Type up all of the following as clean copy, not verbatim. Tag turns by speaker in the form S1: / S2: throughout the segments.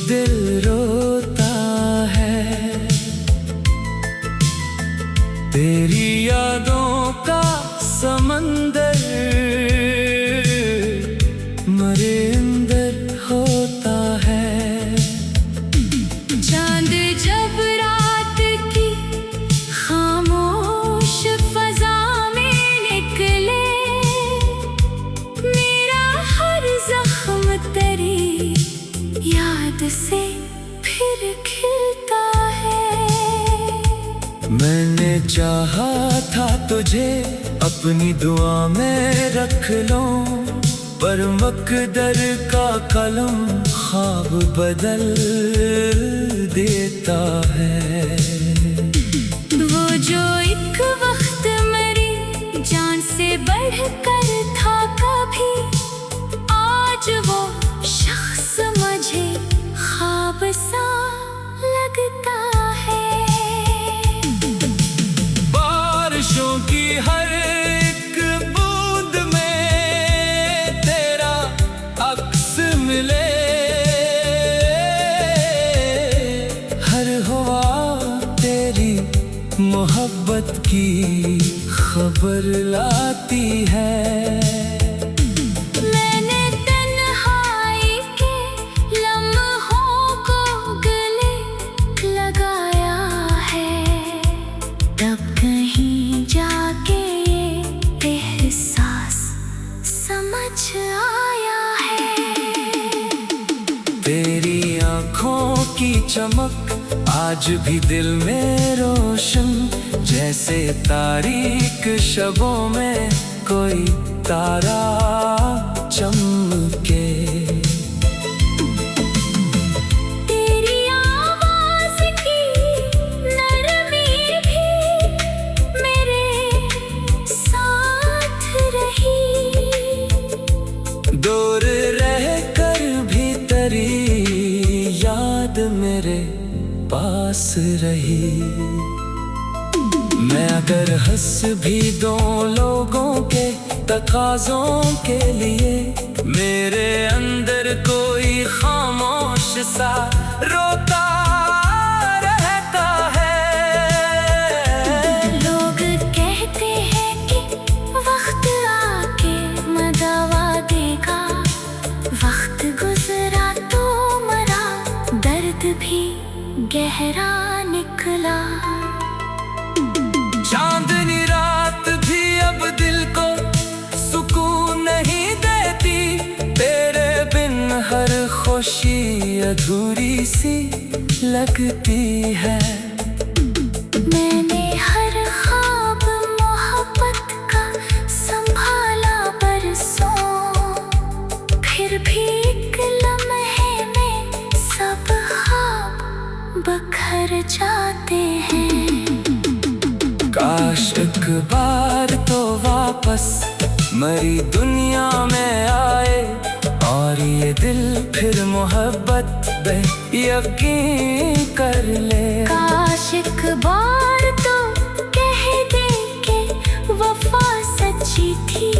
S1: दिल रोता है, तेरी यादों का समंदर मेरे अंदर होता है।
S2: चांद जब रात की खामोश फजा में निकले, मेरा हर जख्म तेरी याद से फिर खिलता है।
S1: मैंने चाहा था तुझे अपनी दुआ में रख लूं, पर मकदर का कलम ख्वाब बदल देता है।
S2: वो जो एक वक्त मेरी जान से बढ़कर था कभी, आज वो शख्स मुझे ख्वाब सा लगता है।
S1: बारिशों की हर एक बूंद में तेरा अक्स मिले, हर हवा तेरी मोहब्बत की खबर लाती है।
S2: मैंने तन्हाई के लम्हों को गले लगाया है, तब कहीं जाके ये एहसास समझ आया है।
S1: तेरी आँखों की चमक आज भी दिल में रोशन, जैसे तारीक शबों में कोई तारा चमके।
S2: तेरी आवाज की नरमी भी मेरे साथ रही,
S1: दूर रहकर भी तेरी याद मेरे पास रही। मैं अगर हंस भी दूं लोगों के तकाज़ों के लिए, मेरे अंदर कोई खामोश सा रोता रहता है।
S2: लोग कहते हैं कि वक्त आके मदावा देगा, वक्त गुजरा तो मरा, दर्द भी गहरा निकला।
S1: चांदनी रात भी अब दिल को सुकून नहीं देती, तेरे बिन हर खुशी अधूरी सी लगती है।
S2: मैंने हर ख्वाब मोहब्बत का संभाला बरसों, फिर भी एक लम्हे में सब ख्वाब बखर जाते हैं।
S1: काश एक बार तो वापस मरी दुनिया में आए, और ये दिल फिर मोहब्बत पे यकीन कर ले।
S2: काश एक बार तो कह दे के वफा सच्ची थी,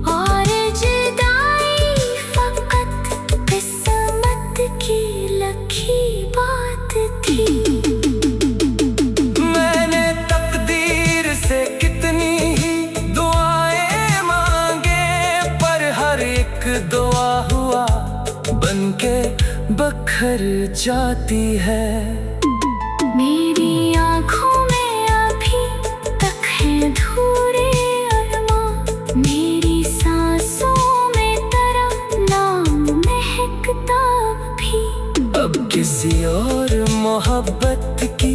S2: और जुदाई फकत किस्मत की लखी बात थी।
S1: दुआ हुआ बनके बखर जाती है।
S2: मेरी आँखों में अभी तक है धूरे अरमां, मेरी सांसों में तेरा नाम महकता भी।
S1: अब किसी और मोहब्बत की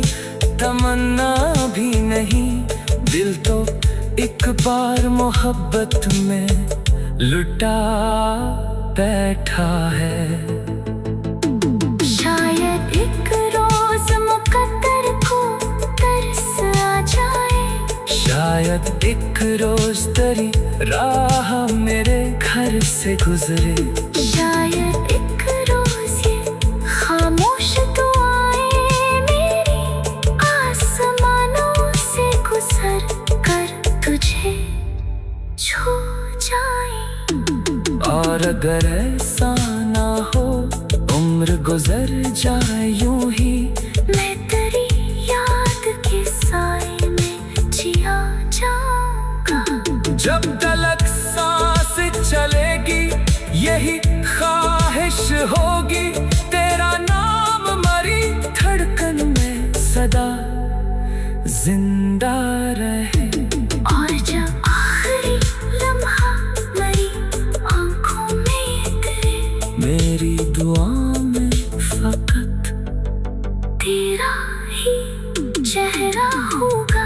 S1: तमन्ना भी नहीं, दिल तो एक बार मोहब्बत में लुटा बैठा है।
S2: शायद एक रोज मुकद्दर को तरस आ जाए,
S1: शायद एक रोज तेरी राह मेरे घर से गुजरे,
S2: शायद एक रोज ये खामोश दुआएं मेरी आसमानों से गुजर कर तुझे छू जाए।
S1: और अगर ऐसा ना हो, उम्र गुजर जाए यूं ही।
S2: मैं तेरी याद के साए में जिया जाऊंगा।
S1: जब तलक सांस चलेगी यही ख्वाहिश होगी, तेरा नाम मरी धड़कन में सदा जिंदा रहे।
S2: और जब आखिरी लम्हा मेरी आंखों में तेरे,
S1: मेरी दुआ में फकत
S2: तेरा ही चेहरा होगा।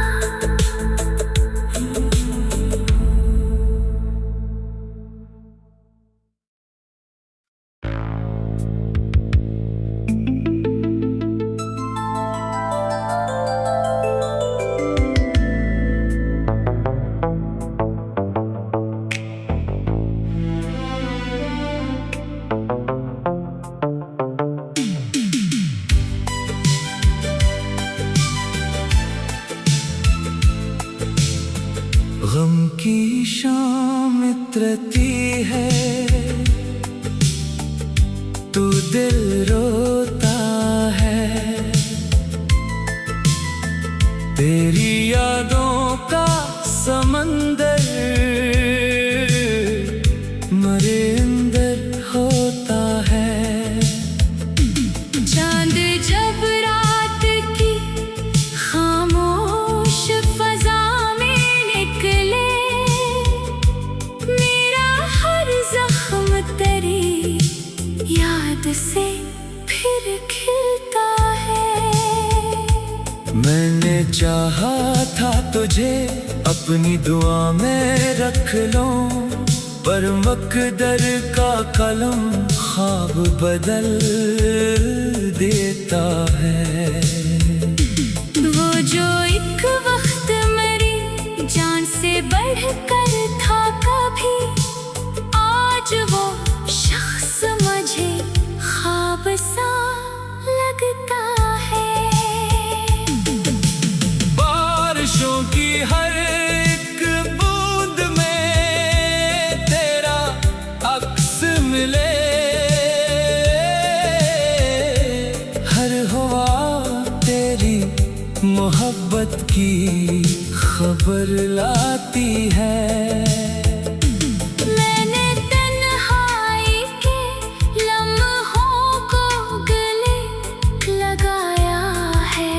S1: गम की शाम इतरती है, तू दिल रोता है। तेरी यादों का समंदर मेरे अंदर होता है।
S2: चांद जब रात की खामोश फजा में निकले, मेरा हर जख्म तेरी याद से फिर खिलता है।
S1: मैंने चाहा था तुझे अपनी दुआ में रख लूं, पर मकदर का कलम ख्वाब बदल देता है।
S2: वो जो एक वक्त मेरी जान से बढ़कर था कभी, आज वो शख्स मुझे ख्वाब सा लगता है।
S1: बारिशों की हर एक बूंद में तेरा अक्स मिले, हर हवा तेरी मोहब्बत की खबर लाती है।
S2: मैंने तन्हाई के लम्हों को गले लगाया है,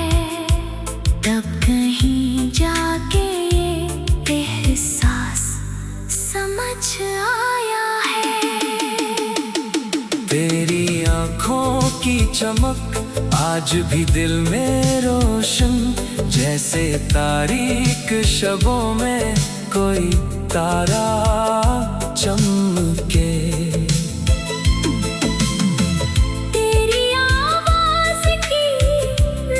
S2: तब कहीं जाके ये एहसास समझ आया है।
S1: तेरी आँखों की चमक आज भी दिल में रोशन, जैसे तारीक शबों में कोई तारा चमके।
S2: तेरी आवाज की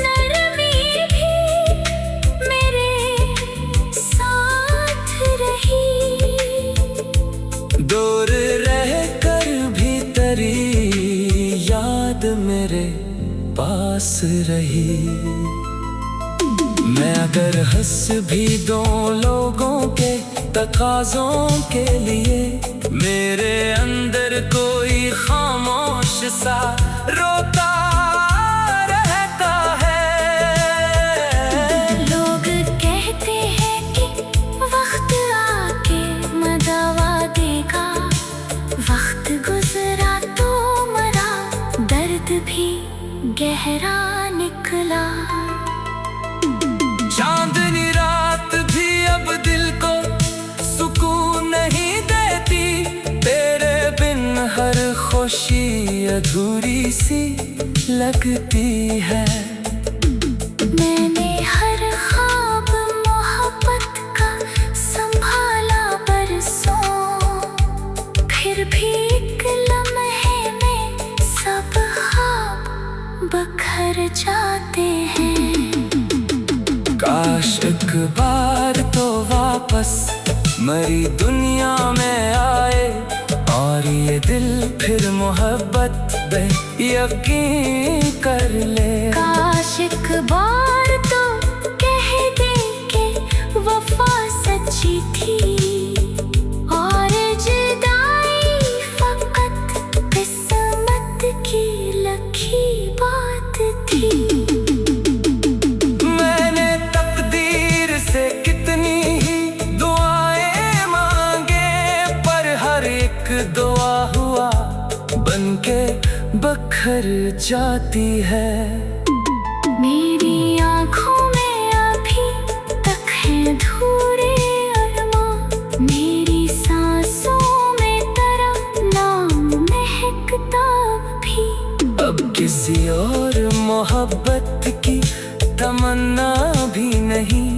S2: नरमी भी मेरे साथ रही,
S1: दूर रह कर भी तेरी याद मेरे पास रही। मैं अगर हंस भी दूं लोगों के तकाज़ों के लिए, मेरे अंदर कोई खामोश सा रोता रहता है।
S2: लोग कहते हैं कि वक्त आके मदवा देगा, वक्त गुजरा तो मरा, दर्द भी गहरा निकला।
S1: चांदनी रात भी अब दिल को सुकून नहीं देती, तेरे बिन हर खुशी अधूरी सी लगती है।
S2: मैंने हर ख्वाब मोहब्बत का संभाला बरसों, फिर भी एक लम्हे में सब ख्वाब बखर जाते हैं।
S1: काश एक बार तो वापस मरी दुनिया में आए, और ये दिल फिर मोहब्बत पे यकीन कर ले।
S2: काश एक बार तो कह दे के वफा सच्ची थी, और जुदाई फकत किस्मत की लकीर।
S1: बखर जाती है।
S2: मेरी आँखों में अभी तक है धूरे अरमां, मेरी सांसों में तेरा नाम महकता भी।
S1: अब किसी और मोहब्बत की तमन्ना भी नहीं,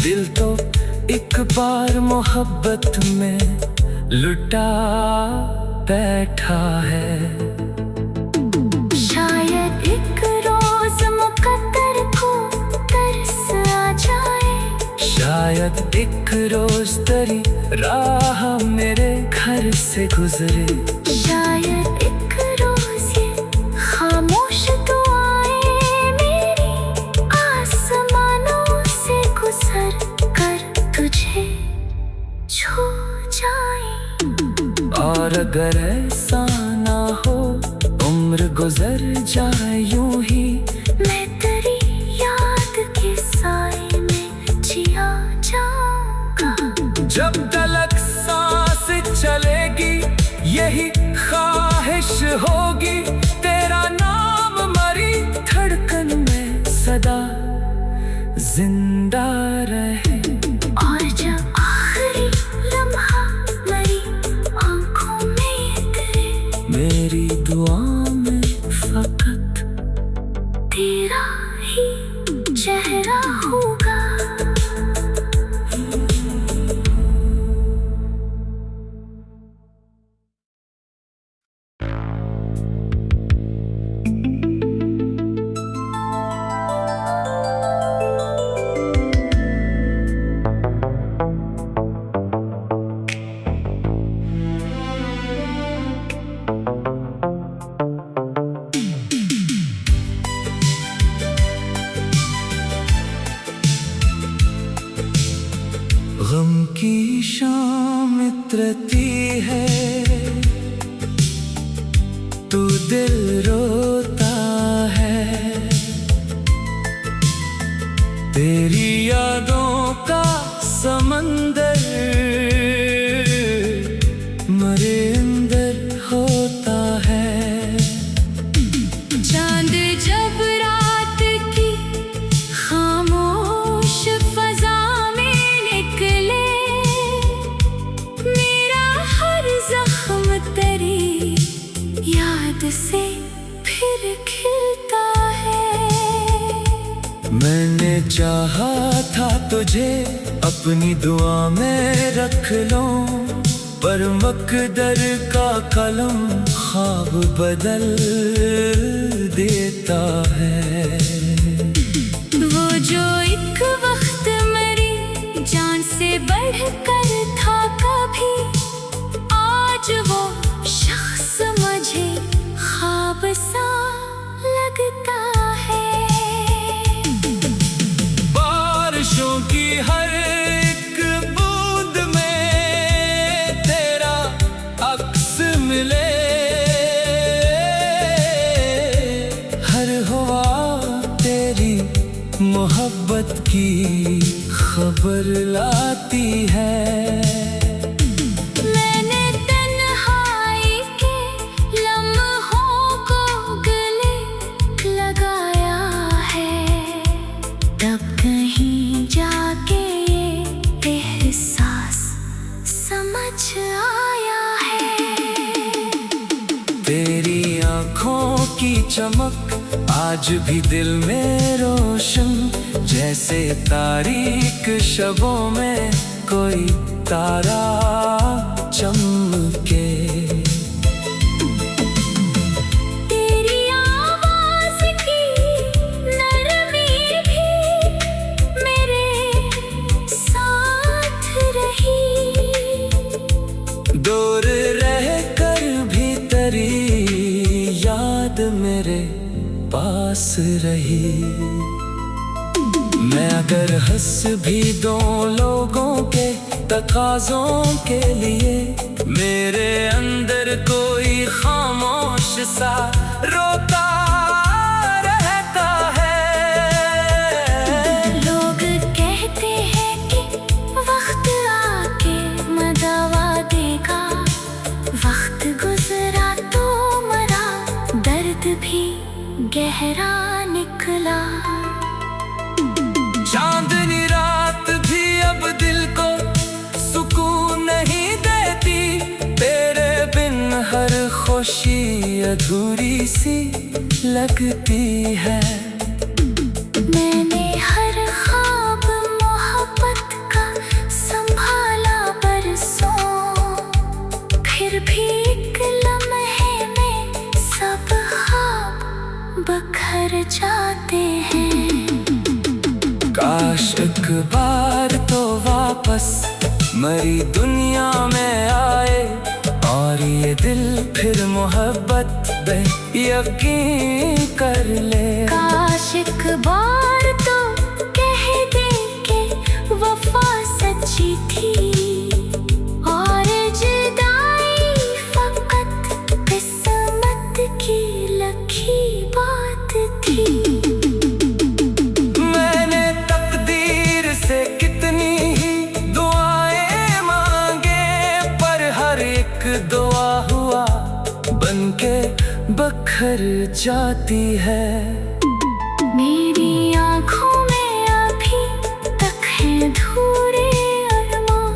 S1: दिल तो एक बार मोहब्बत में लुटा बैठा है।
S2: शायद एक रोज मुकद्दर को तरस आ जाए,
S1: शायद एक रोज तेरी राह मेरे घर से गुजरे।
S2: शायद एक रोज ये खामोश दुआएं मेरी आसमानों से गुजर कर तुझे छू जाए।
S1: और अगर ऐसा ना हो, उम्र गुजर जाए यूं ही,
S2: मैं तेरी याद के साए में जिया जाऊंगा।
S1: जब तलक सांस चलेगी यही ख्वाहिश होगी, तेरा नाम मरी धड़कन में सदा जिंदा रहे।
S2: और जब आखिरी लम्हा मेरी आँखों में तेरे,
S1: मेरी दुआ में फकत
S2: तेरा ही चेहरा होगा।
S1: गम की शाम इतरती है, तू दिल रोता है, तेरी यादों का समंदर मरे अंदर होता है।
S2: चांद जब रात की खामोश फजा में निकले, मेरा हर जख्म तेरी याद से फिर खिलता है।
S1: मैंने चाहा था तुझे अपनी दुआ में रख लूं, पर मकदर का कलम ख्वाब बदल देता है।
S2: वो जो एक वक्त मेरी जान से बढ़कर था कभी, आज वो शख्स मुझे ख्वाब सा लगता है।
S1: बारिशों की हर एक बूंद में तेरा अक्स मिले, हर हवा तेरी मोहब्बत की खबर लाती है।
S2: मैंने तन्हाई के लम्हों को गले लगाया है, तब कहीं जाके ये एहसास समझ आया है।
S1: तेरी आँखों की चमक आज भी दिल में रोशन, जैसे तारीक शबों में कोई तारा चमके।
S2: तेरी आवाज की नरमी भी मेरे साथ रही,
S1: दूर रह कर भी तेरी याद मेरे पास रही। मैं अगर हंस भी दो लोगों के तकाज़ों के लिए, मेरे अंदर कोई खामोश सा रोता रहता है।
S2: लोग कहते हैं कि वक्त आके मदावा देगा, वक्त गुजरा तो मरा दर्द भी गहरा निकला।
S1: चांदनी रात भी अब दिल को सुकून नहीं देती, तेरे बिन हर खुशी अधूरी सी लगती है।
S2: मैंने हर ख्वाब मोहब्बत का संभाला बरसों, फिर भी एक लम्हे में सब ख्वाब बखर जाते हैं।
S1: काश एक बार तो वापस मरी दुनिया में आए, और ये दिल फिर मोहब्बत पे यकीन कर ले।
S2: काश एक बार तो कह दे के वफा सच्ची थी, और जुदाई फकत किस्मत की लिखी बात थी।
S1: मैंने तकदीर से कितनी ही दुआएं मांगे, पर हर एक दुआ हुआ बनके बखर जाती है।
S2: मेरी आँखों में अभी तक है धूरे अरमां,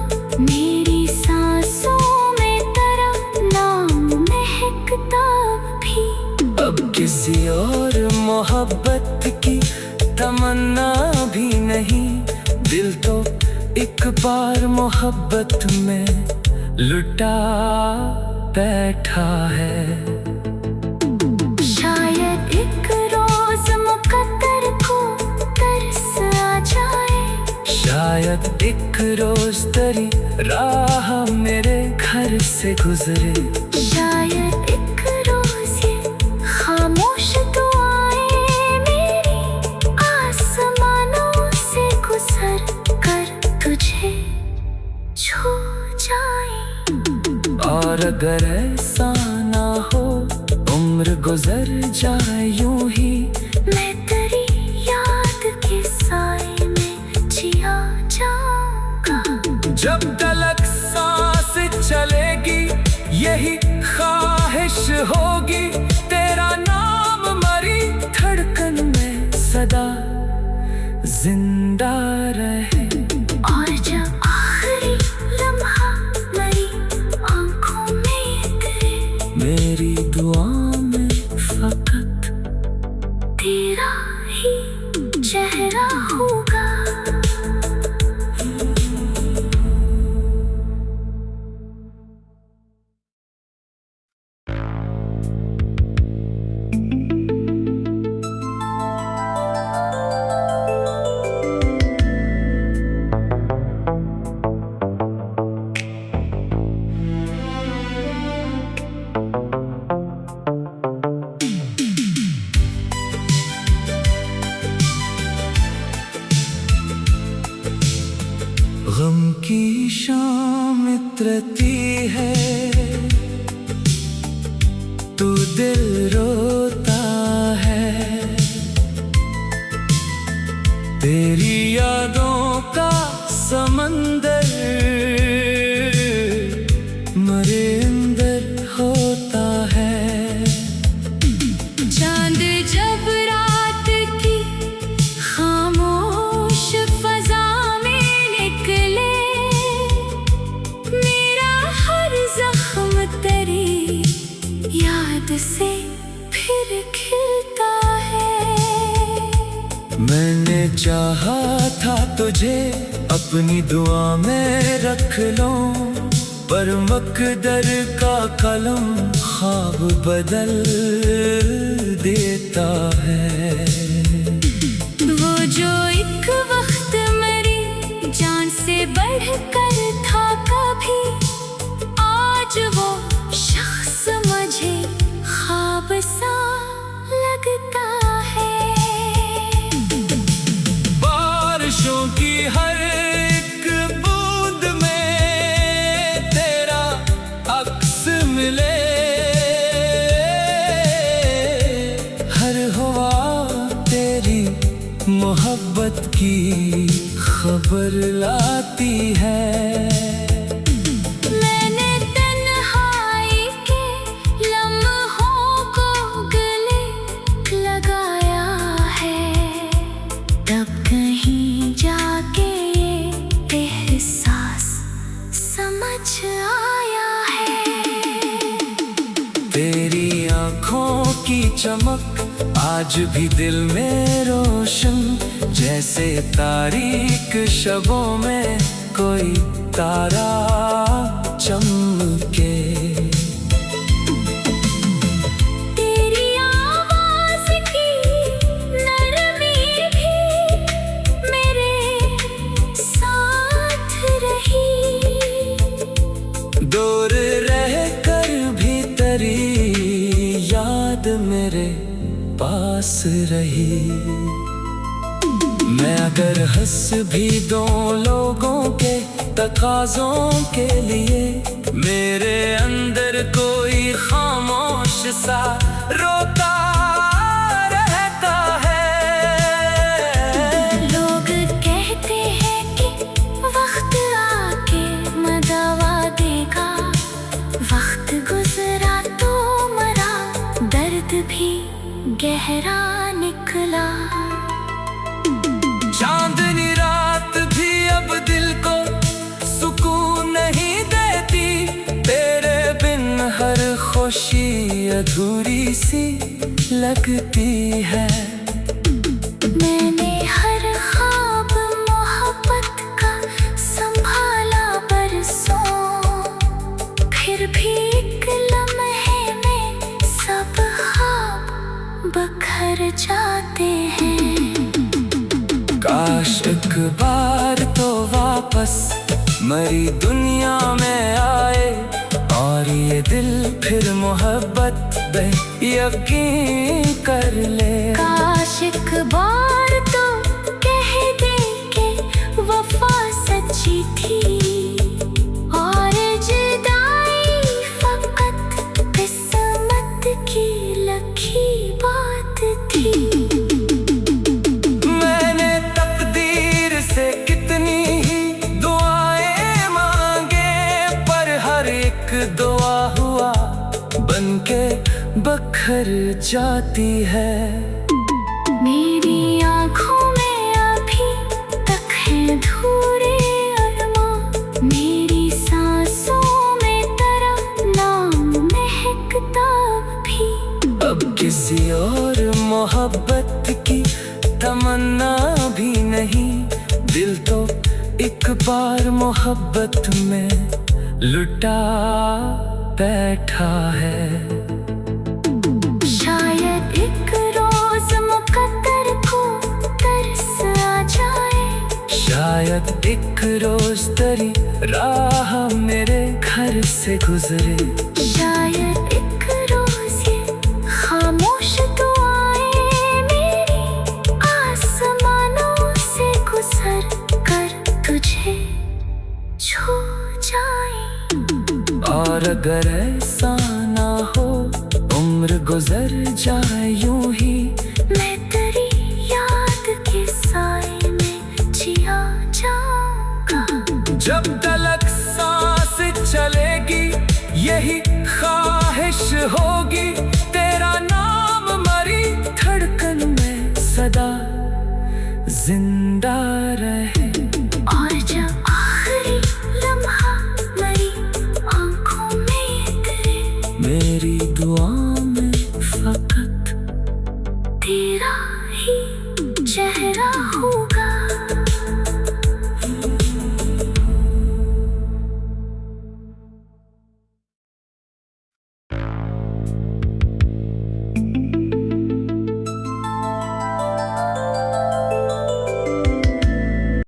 S2: मेरी सांसों में तेरा नाम महकता भी।
S1: अब किसी और मोहब्बत की तमन्ना भी नहीं, दिल तो एक बार मोहब्बत में लुटा बैठा है।
S2: शायद एक रोज मुकद्दर को तरस आ जाए,
S1: शायद एक रोज तेरी राह मेरे घर से गुजरे।
S2: शायद एक रोज ये खामोश दुआएं मेरी आसमानों से गुजर कर तुझे छू जाए।
S1: और अगर ऐसा ना हो, उम्र गुजर जाए यूं ही,
S2: मैं तेरी याद के साए में जिया जाऊंगा।
S1: जब तलक सांस चलेगी यही ख्वाहिश होगी, तेरा नाम मरी धड़कन में सदा जिंदा रहे।
S2: और जब आखिरी लम्हा मेरी आँखों में तेरे,
S1: मेरी दुआ में फकत
S2: तेरा ही चेहरा होगा।
S1: गम की शाम मित्रती है, तू दिल रोता है, तेरी यादों का समंदर मरे अंदर होता है।
S2: चांद जब रात की खामोश फजा में निकले, मेरा हर जख्म तेरी याद से फिर खिलता है।
S1: मैंने चाहा था तुझे अपनी दुआ में रख लूं, पर मकदर का कलम ख्वाब बदल देता है।
S2: वो जो एक वक्त मेरी जान से बढ़कर था कभी, आज वो शख्स मुझे ख्वाब सा लगता है।
S1: बारिशों की हर एक बूंद में तेरा अक्स मिले, हर हवा तेरी मोहब्बत की खबर लाती है।
S2: मैंने तन्हाई के लम्हों को गले
S1: की चमक आज भी दिल में रोशन, जैसे तारीक शबों में कोई तारा चमके।
S2: तेरी आवाज की नरमी भी मेरे साथ रही,
S1: दूर रह कर भी तेरी याद मेरे पास रही। मैं अगर हंस भी दूं लोगों के तकाज़ों के लिए, मेरे अंदर कोई खामोश सा रोता रहता है।
S2: लोग कहते हैं कि वक्त आके मदावा देगा, वक्त गुजरा तो मरा, दर्द भी गहरा निकला।
S1: चांदनी रात भी अब दिल को सुकून नहीं देती, तेरे बिन हर खुशी अधूरी सी लगती है।
S2: मैंने हर ख्वाब मोहब्बत का संभाला बरसों, फिर भी एक लम्हे में सब ख्वाब बखर जाते हैं।
S1: काश एक बार तो वापस मरी दुनिया में आए, और ये दिल फिर मोहब्बत पे यकीन कर ले।
S2: काश एक बार तो कह दे के वफा सच्ची थी, और जुदाई फकत किस्मत की लखी बात थी।
S1: कितनी ही दुआएं मांगे, पर हर एक दुआ हुआ बनके बखर जाती है।
S2: मेरी आँखों में अभी तक है धूरे अरमां, मेरी सांसों में तेरा नाम महकता भी।
S1: अब किसी और मोहब्बत की तमन्ना भी नहीं, दिल तो एक बार मोहब्बत में लुटा बैठा है।
S2: शायद एक रोज मुकद्दर को तरस आ जाए,
S1: शायद एक रोज तेरी राह मेरे घर से गुजरे,
S2: शायद एक रोज ये खामोश दुआएं मेरी आसमानों से गुजर कर तुझे छू जाए।
S1: और अगर ऐसा ना हो, उम्र गुजर जाए यूं ही,
S2: मैं तेरी याद के साए में जिया जाऊंगा।
S1: जब तलक सांस चलेगी यही ख्वाहिश होगी,